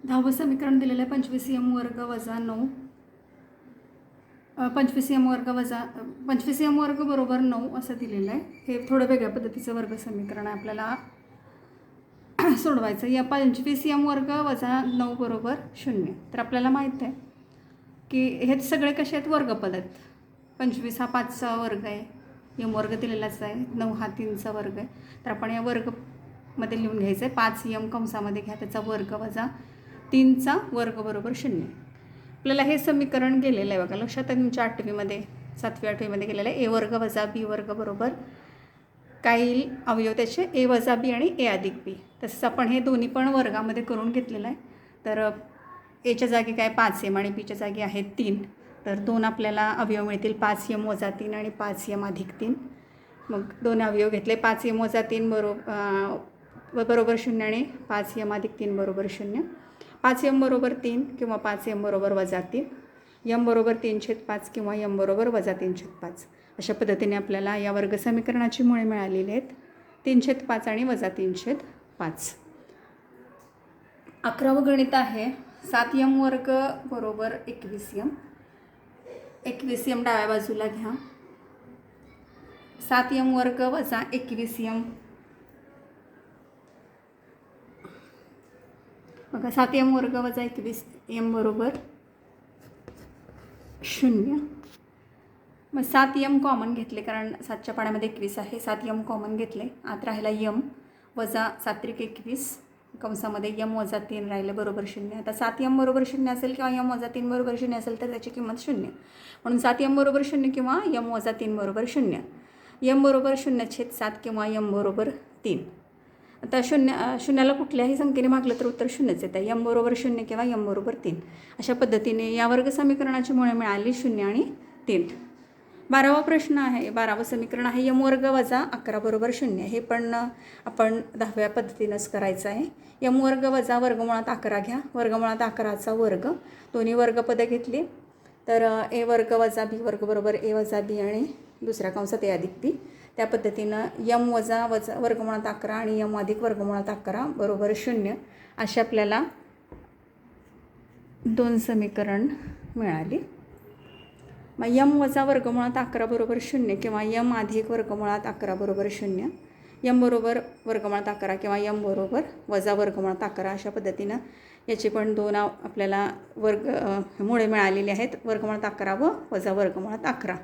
10वं समीकरण दिलेलं आहे 25m वर्ग वजा 9 25m वर्ग वजा 25m वर्ग बरोबर 9 असं दिलेलं आहे. हे थोडं वेगळ्या पद्धतीचं वर्ग समीकरण आहे आपल्याला सोडवायचं. या 25m वर्ग वजा 9 बरोबर 0. तर आपल्याला माहीत आहे की हे सगळे कसे आहेत, वर्गपद आहेत. 25 हा 5चा वर्ग आहे, m वर्ग दिलेलाच आहे, 9 हा 3चा वर्ग आहे. तर आपण या वर्गमध्ये लिहून घ्यायचं आहे 5m कंसामध्ये घ्या त्याचा वर्ग वजा 3चा वर्ग बरोबर 0. आपल्याला हे समीकरण गेलेलं आहे बघा, लक्षात आहे तुमच्या 8वीमध्ये 7वी 8वीमध्ये गेलेलं आहे. a वर्ग वजा b वर्ग बरोबर काय येईल, अवयव त्याचे a वजा b आणि a अधिक b. तसंच आपण हे दोन्ही पण वर्गामध्ये करून घेतलेलं आहे. तर एच्या जागी काय 5m आणि बीच्या जागी आहेत 3. तर 2 आपल्याला अवयव मिळतील 5m वजा 3 आणि 5m अधिक 3. मग दोन अवयव घेतले 5m वजा 3 बरोबर 0 आणि 5m अधिक 3 बरोबर 0. 5m बरोबर 3 किंवा 5m बरोबर वजा 3, m बरोबर 3/5 किंवा m बरोबर वजा 3/5. अशा पद्धतीने आपल्याला या वर्ग समीकरणाची मुळे मिळालेली आहेत 3/5 आणि वजा 3/5. 11वं गणित आहे 7m वर्ग बरोबर 21m. 21m डाव्या बाजूला घ्या. 7m वर्ग वजा 21m. बघा 7m वर्ग वजा 21m बरोबर 0. मग 7m कॉमन घेतले कारण 7च्या पाड्यामध्ये 21 आहे. 7m कॉमन घेतले, आत राहिला m वजा 7×21 कंसामध्ये m वजा 3 राहिलं बरोबर 0. आता 7m बरोबर 0 असेल किंवा m वजा 3 बरोबर 0 असेल तर त्याची किंमत 0. म्हणून 7m बरोबर 0 किंवा m वजा 3 बरोबर 0. m बरोबर 0/7 किंवा m बरोबर 3. आता शून्याला कुठल्याही संख्येने भागलं तर उत्तर 0च येतं. m बरोबर 0 किंवा m बरोबर 3. अशा पद्धतीने या वर्ग समीकरणाची मुळे मिळाली 0 आणि 3. 12वा प्रश्न आहे, 12वं समीकरण आहे m वर्ग वजा 11 बरोबर 0. हे पण आपण 10व्या पद्धतीनंच करायचं आहे. m वर्ग वजा वर्गमुळात 11 घ्या, वर्गमुळात 11चा वर्ग. दोन्ही वर्गपदं घेतली तर a वर्ग वजा b वर्ग बरोबर a वजा b आणि दुसऱ्या कंसात a अधिक b. त्या पद्धतीनं m वजा वर्गमुळात 11 आणि m अधिक वर्गमुळात 11 बरोबर 0 अशी आपल्याला 2 समीकरण मिळाली. मग m वजा वर्गमुळात 11 बरोबर 0 किंवा m अधिक वर्गमुळात 11 बरोबर 0, m बरोबर वर्गमुळात 11 किंवा m बरोबर वजा वर्गमुळात 11 अशा पद्धतीनं याचे पण 2 आपल्याला मुळे मिळालेले आहेत, वर्गमुळात 11 व वजा वर्गमुळात 11.